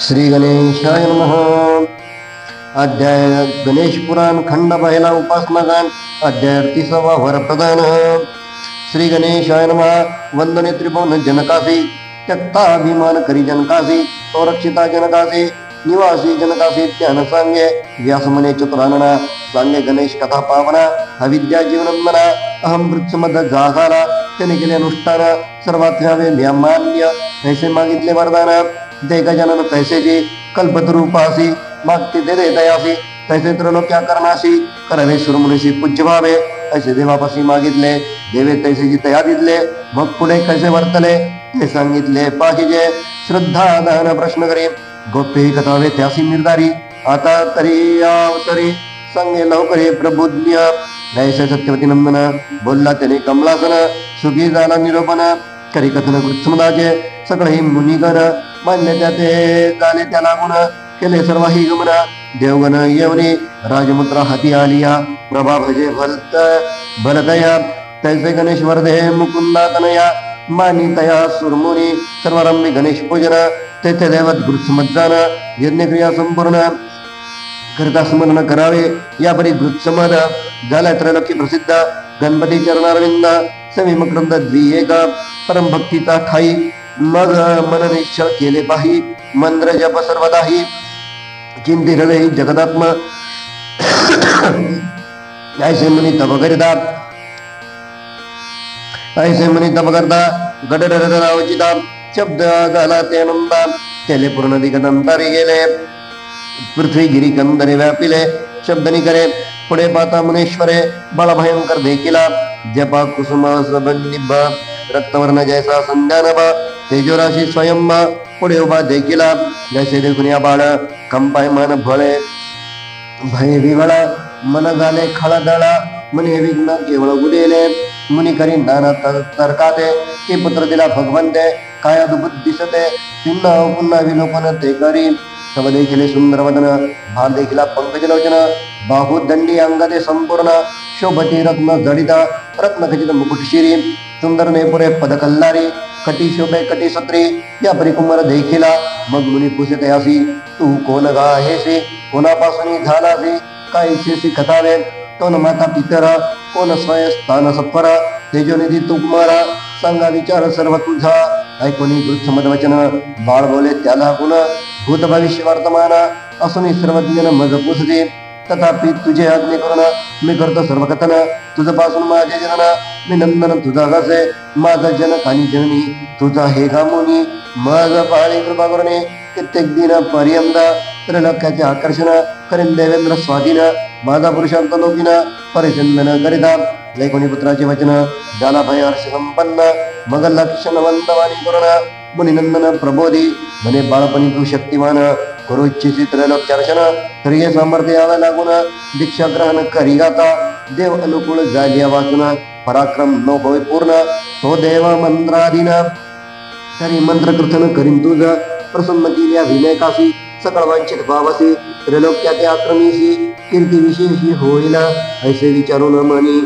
श्री गणेशाय नमः. अध्याय गणेश पुराण खंड पहिला उपासना गान. अध्याय 38 वरप्रदान. श्री गणेशाय नमः. वंदने त्रिभुवन जनकासी, त्यक्ताभिमान करी जनकासी, तो रक्षिता जनकासी, निवासी जनकासी ज्ञान सांगे. व्यास म्हणे चतुरानना, सांगे गणेश कथा पावना, अविद्या जीवनंदना. अहम वृत्समद जागाला, त्याने केले अनुष्ठान, सर्वात व्यावे व्यामान्य. ऐसे मागितले वरदान, दे गजानन तैसेची कल्पतरूपासी, मागते दे दयासी, तैसे त्रैलोक्या करणासी, करावे सुरमुनीसी पूज्य भावे. ऐसे देवापासी मागितले, देवे तैसेची तया दिले, मग पुढे कैसे वर्तले ते सांगितले पाहिजे. श्रद्धा दान प्रश्न करी, गोप्य कथावे त्यासी निर्धारी. आता तरी अवतरी, सांगे लवकरे प्रबुज्ञ. ऐसे सत्यवती नंदन, बोलला त्याने कमलासन, सुखी झाला निरोपण. करी कथन कृत्समदाचे, सगळे मुनिगण, मान्य त्याते झाले त्या लागून. केले सर्वाही गमन, देवगण येवनी, राजमुद्रा हाती आलिया. प्रभा भजे भलतया, तैसे गणेश वर्धे मुकुंदा तनया. मानी तया सुरमुनी, सर्वारंभी गणेश पूजन. तेथे दैवत गृत्समज्जान, यज्ञक्रिया संपूर्ण करता स्मरण करावे. या परी गृत्समद झाला त्रैलोकी प्रसिद्ध. गणपती चरणारविंद, सवी मकरंद द्विएक, परम भक्तीचा ठाई. मग मन निश्चळ केले पाही, मंत्र जप सर्वदाही. चिंती हृदय जगदात्म, ऐसे मुनी तप करिता, ऐसे मुनी तप करता. गडरवचिता, शब्द झाला ते नंदा. केले पूर्ण दिगंतरी गेले, पृथ्वी गिरी कंदरे व्यापिले. शब्द निकरे, पुढे पाता मुनेश्वरे, बळ भयंकर देखिला. जपा कुसुम सबनिभ, रक्तवर्ण जैसा संध्यानभ. तेजोराशी स्वयं, पुढे उभा देखिला. जैसे देखून या बाळ, कंपाय मन भळे भय विवळा. मन झाले खळदळा, मने विघ्न केवळ उदेले. मुनी करी नाना तर्काते, की पुत्र दिला भगवंते. काय अद्भुत दिसते, पुन्हा पुन्हा विलोकन ते करी. तव देखिले सुंदर वदन, भार देखिला पंकज लोचन. बाहुदंडी अंगदे संपूर्ण, शोभती रत्न जडिता. रत्न खचित मुकुट शिरी, सुंदर नेपुरे पद कल्लारी. कटी शोभे कटी सत्री, या परिकुमार देखिला. मग मुनी पुसे तयासी, तू कोण गा आहेसी, कोणापासून झालासी. काय शेसी कथावे, कोण माता पितरा, कोण स्वय स्थान सत्वर. तेजोनिधी तू कुमारा, सांगा विचार सर्व तुझा. ऐकोनी गृत्समद वचन, बाळ बोले त्याला गुण. भूत भविष्य वर्तमान, असून सर्वज्ञ मज पुसते. तथापि तुझे आज्ञे करून, मी करतो सर्व कथन. तुझपासून माझे जनन, मी नंदन तुझा घसे. माझा जनक आणि जननी, तुझा हे गामुनी. माझ पाळी कृपा करणे, कित्येक दिन पर्यंत. त्रैलोक्याचे आकर्षण, करेन देवेंद्र स्वाधीन. माझा पुरुषार्थ लोकीन, परिचंदन करिता. लेखोनी पुत्राचे वचन, झाला भय हर्ष संपन्न. मग लक्षण वंदवानी करुण, मुनिनंदन प्रबोधी. म्हणे बाळपणी तू शक्तिमान, करू इच्छिसी त्रैलोक्यार्चन. तरी हे सामर्थ्य यावे लागून, दीक्षा ग्रहण करी गाता. देव अनुकूल झाली वाचून, पराक्रम न होय पूर्ण. तो देव मंत्राधीन, तरी मंत्र कीर्तन करीन तुझ. प्रसन्न केल्या विनायकासी, सकळ वांछित भावसी. त्रैलोक्याते आक्रमीसी, कीर्ती विशेषी होईल. ऐसे विचारून मनी,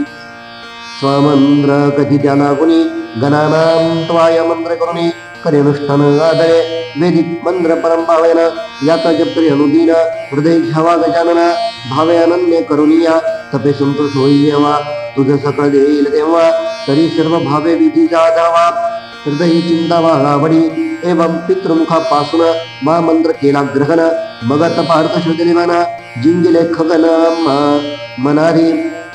स्वमंत्र कधी त्याला गुणी. गणानां त्वाय मंत्र करुणी, करे अनुष्ठान आदरे. वेदिक मंत्र परम भावेन, याचा जपत्री अनुदीन. हृदय घ्यावा गजानना, भावे अनन्य करुनिया. तपे संतोष होई जेव्हा, तुझ सकळ देईल तेव्हा. तरी सर्व भावे विधी जाधावा, हृदय चिंता वाढी. एवं पितृमुखापासून महामंत्र केला ग्रहण. मग तपार्थ शोधले मना, जिंजिले खगन मनारी.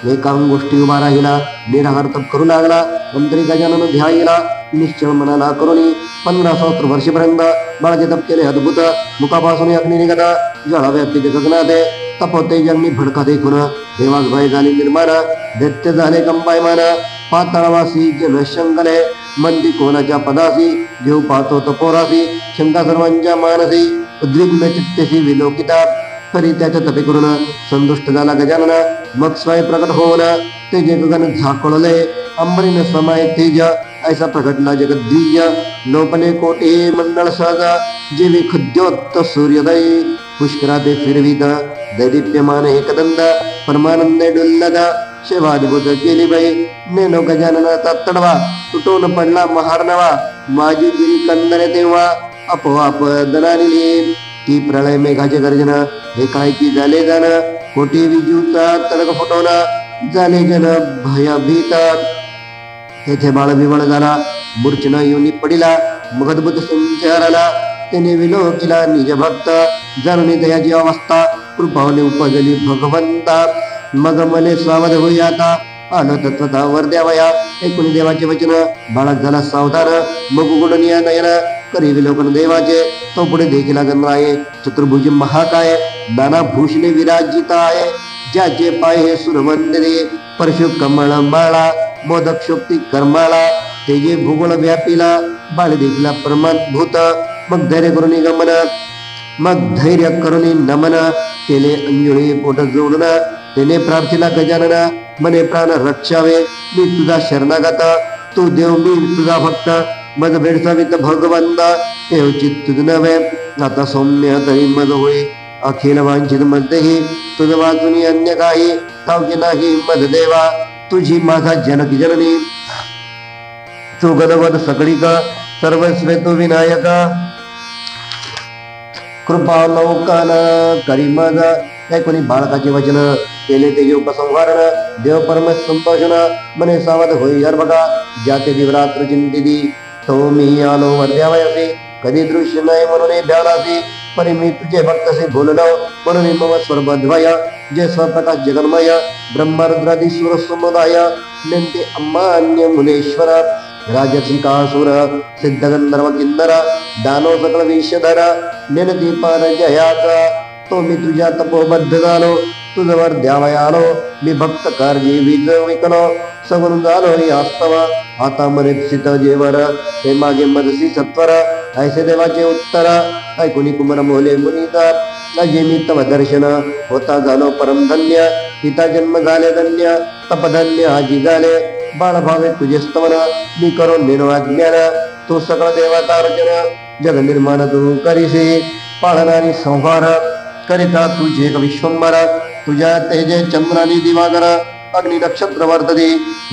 एकांगोष्ठी उभा राहिला, निराहार तप करू लागला. मंत्री गजानन ध्यायला, निश्चळ मनाला करुणी. 15 सहस्त्र वर्षेपर्यंत बाळाचे तप केले अद्भुत. मुखापासून अग्नी निघता, ज्वाळा व्याप्ती गगनाते. तपोतेजांनी भडका देखून, देवास भय झाले निर्माण. दैत्य झाले कंपायमान, पाताळवासी जन शंकले. मंदी कोणाच्या पदासी, घेऊ पाहतो तपोरासी. शंका सर्वांच्या मानसी, उद्विग्न चित्तेसी विलोकिता. तरी त्याच्या तपे करून, संतुष्ट झाला गजानन. मग स्वय प्रकट होऊन, तेजे गगन झाकळले. अंबरीन समाय तेज, ऐसा प्रकटला जगद्वीज. लोपले कोटे मंडळ सहज, जेवी खुद्योत्त सूर्योदय. पुष्कराते फिरवित, दैदिप्यमान एकदंत. परमानंदे डुल्लद, शिवाद्भुत केली बाई. नेनो गजाननाचा तडवा, तुटून पडला महार्णवा. माझी गिरी कंदरे तेव्हा, आपोआप दनानिली. ती प्रळय मेघाचे गर्जन हे काय की झाले जाण कोटी विजूचा तडक फुटवला झाले जन भयभीत तेथे बाळ बिवळ झाला मूर्छना येऊन पडिला मग अद्भुत संचाराला त्याने विलोकिला निज भक्त जाणून दयाची अवस्था कृपाने उपजली भगवंता मग मले सावध होई आता आलं तत्वता वर द्यावया ऐकून देवाचे वचन बाळक झाला सावधान मग उघडून नयन करी विलोकन देवाचे तो पुढे देखील आहे चतुर्भुज महाकाय नाना भूषणे विराजित आहे ज्याचे पाय हे सुरवंदने परशु कमळ माळा मोदक शोक्ती कर्माळा तेजे भूगोल व्यापीला बाळ देखील परमाद्भूत मग धैर्य करून गमन मग धैर्य करून नमन केले अंजुळी पोट जोडून त्याने प्रार्थीला गजानन मने प्राण रक्षावे मी तुझा शरणागत तू देव मी तुझा भक्त मज भेडसावित भगवंत हे उचित तुझ नव्हे आता सौम्य तरी मज होई अखिल वांछित मध्येही तुझ वाचून अन्य काही ठावकी नाही मद देवा तुझी माझा जनक जननी तू गणवत सगळीक सर्वस्वे तू विनायक कृपा लौकान करी मज हे कोणी बाळकाचे वचन केले ते उपसंहारण देव परम संतोषण मने सावध होई हर बघा ज्याते दिवरात्र चिंतिती तो मी आलो वर्ध्यावयासी कधी दृश्य नाही म्हणून भ्यालासी परी मी तुझे भक्तसे बोललो म्हणून मम स्वर्बद्वय जे स्वप्रकाश जगन्मय ब्रह्मरुद्रादीश्वर समुदाय नंते अमान्य मुनेश्वर राजसिकासुर सिद्ध गंधर्व किन्नर दानो सकल विषधर निनदीपान जयाचा तो मी तुझ्या तपोबद्ध झालो तुझवर द्यावया आलो मी भक्त कार्जी वीज विकलो सगुण झालो आस्तव आता मरीत जेवर ते मागे मदसी सत्वर ऐसे देवाचे उत्तर ऐकुनी कुमर मोले मुनिता अजे मी तव दर्शन होता झालो परम धन्य पिता जन्म झाले धन्य तपधन्य आजी झाले बाळ भावे तुझे स्तवन मी करो निर्वाज्ञान तू सगळ देवाचा अर्चन जग निर्माण तू करीसी पाळणारी संहार करिता तुझे एक विश्वंभर तुझ्या तेजे चंद्रानी दिवाकर अग्नि नक्षत्र वर्तते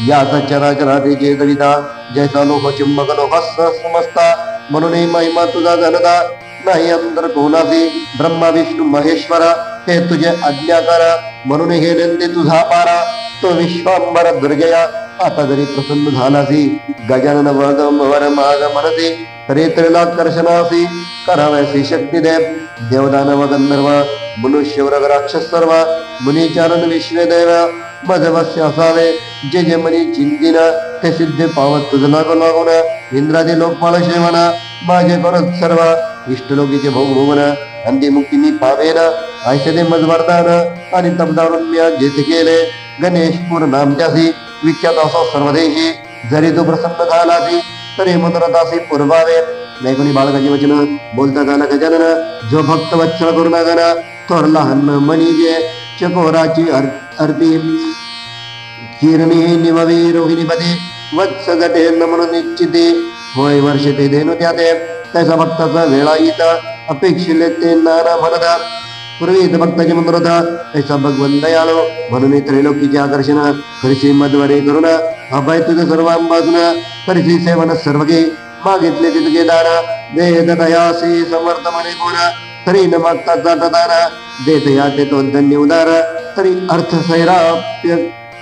याचा चराचराते चेतविता जैसा लोह चुंबक लोह समजता म्हणून महिमा तुझा जनता नाही अंतर कोणाचे ब्रह्मा विष्णू महेश्वर हे तुझे आज्ञाकार म्हणून हे नंदे तुझा पारा तो विश्वांबर दुर्जया आता जरी प्रसन्न झालासी गजानन वर माग मनसे तरी त्रिलाकर्षणासी कराव्यासी शक्ती देव देवदानव गंधर्व मनुष्य वर्ग राक्षस सर्व मुनिचारण विश्वदेव मजवस्य असावे जे जे मनी चिंतिन ते सिद्ध पावत तुझ लागून इंद्रादी लोकपाळ शेवना माझे करत सर्व इष्टलोकीचे भोगभुवन अंधी मुक्ती मी पावेन ऐसे ते मजवरदान आणि तपदारुण्य जेथे केले गणेशपूर नामच्यासी विख्यात असो सर्वदेशी जरी तो प्रसन्न झालासी तरी मनोरथासी पूर्वावे नैकुनी बाळकाची वचन बोलता गाना गजानन जो भक्त वत्सल करुणा गाना थोर लहान मनीजे चकोराची आरती किरणी निववी रोहिणीपती वत्स जटे म्हणून निश्चिती होय वर्ष ते धेनु त्याते त्याचा भक्ताचा वेळा येता अपेक्षिले ते नाना म्हणता पूर्वी भक्ताचे मनोरथ ऐसा भगवंत दयाळो म्हणून त्रैलोकीचे आकर्षण हरिशी मध्वरे करुणा अभय तुझ सर्व बाजूना हरिशी सेवन सर्वगे मागितले तितके दाना वेद दयासी समर्थ म्हणे कोणा तरी न मागता जाता दाना देत या ते तो धन्य उदार तरी अर्थ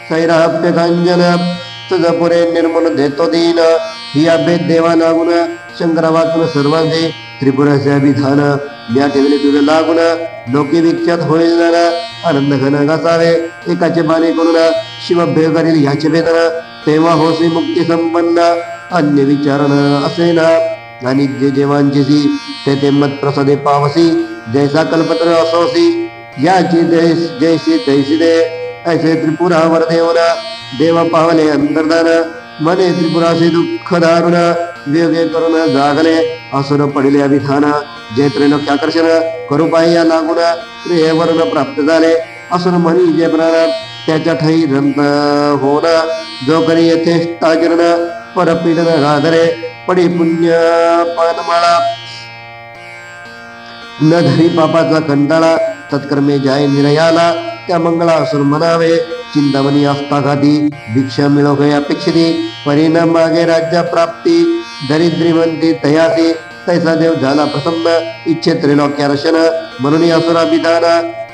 सैराप्य कांजन तुझ पुरे निर्मूल देतो दीन ही अभेद देवा लागून शंकर वाचून सर्वांचे त्रिपुराचे अभिधान या ठेवले तुझं लागून लोके विख्यात होईल आनंद घन घासावे एकाचे बाणे करून शिवभ्य करील ह्याचे वेदना तेव्हा होसी मुक्ती संपन्न अन्य विचारण असे ना आणि जे जेवांचेसी ते ते मत प्रसादे पावसी जैसा कल्पत्र असोसी याची जैसी तैसी दे ऐसे त्रिपुरावर देवना देव पावले अंतर्धान मने त्रिपुरासे दुःख दारुण वेगळे करून जागले असुर पडिले अभिधान जे त्रैलोक्य आकर्षण करू पाहिया लागून प्रियवर्ण प्राप्त झाले असुर म्हणी जे प्राण त्याच्या ठाई रंत होण जो करी यथेष्टाचरण परपीडन गाधरे पडी पुण्य पानमाळा न धरी पापाचा कंटाळा तत्कर्मे जाय निरयाला त्या मंगळा असुर म्हणावे चिंतामणी आस्थाघाती भिक्षा मिळो गय अपेक्षिती परिणाम मागे राज्य प्राप्ती दरिद्री म्हणते तयासी तैसा देव झाला प्रसन्न इच्छे त्रिलोक्यार्शन म्हणून असुरा विधान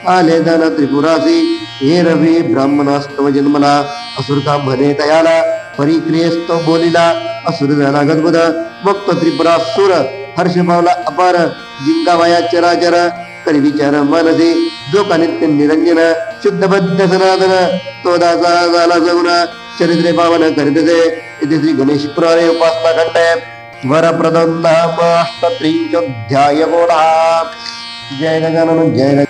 आले धन त्रिपुरासी हे रवी ब्राह्मणास्तव जन्मला असुर का म्हणे तयाला परिक्रियेस्तो बोलिला असुर झाला गदगद मग तो त्रिपुरासुर हर्ष पावला अपार जिंकावया चराचर करी विचार मानसी जो का नित्य निरंजन शुद्ध बद्ध सनातन तो दासा झाला सगुण चरित्रे पावन करीतसे इथे श्री गणेश पुराणे उपासना घंटे वरप्रदं नाम 83 अध्याय बोला जय गजानन जय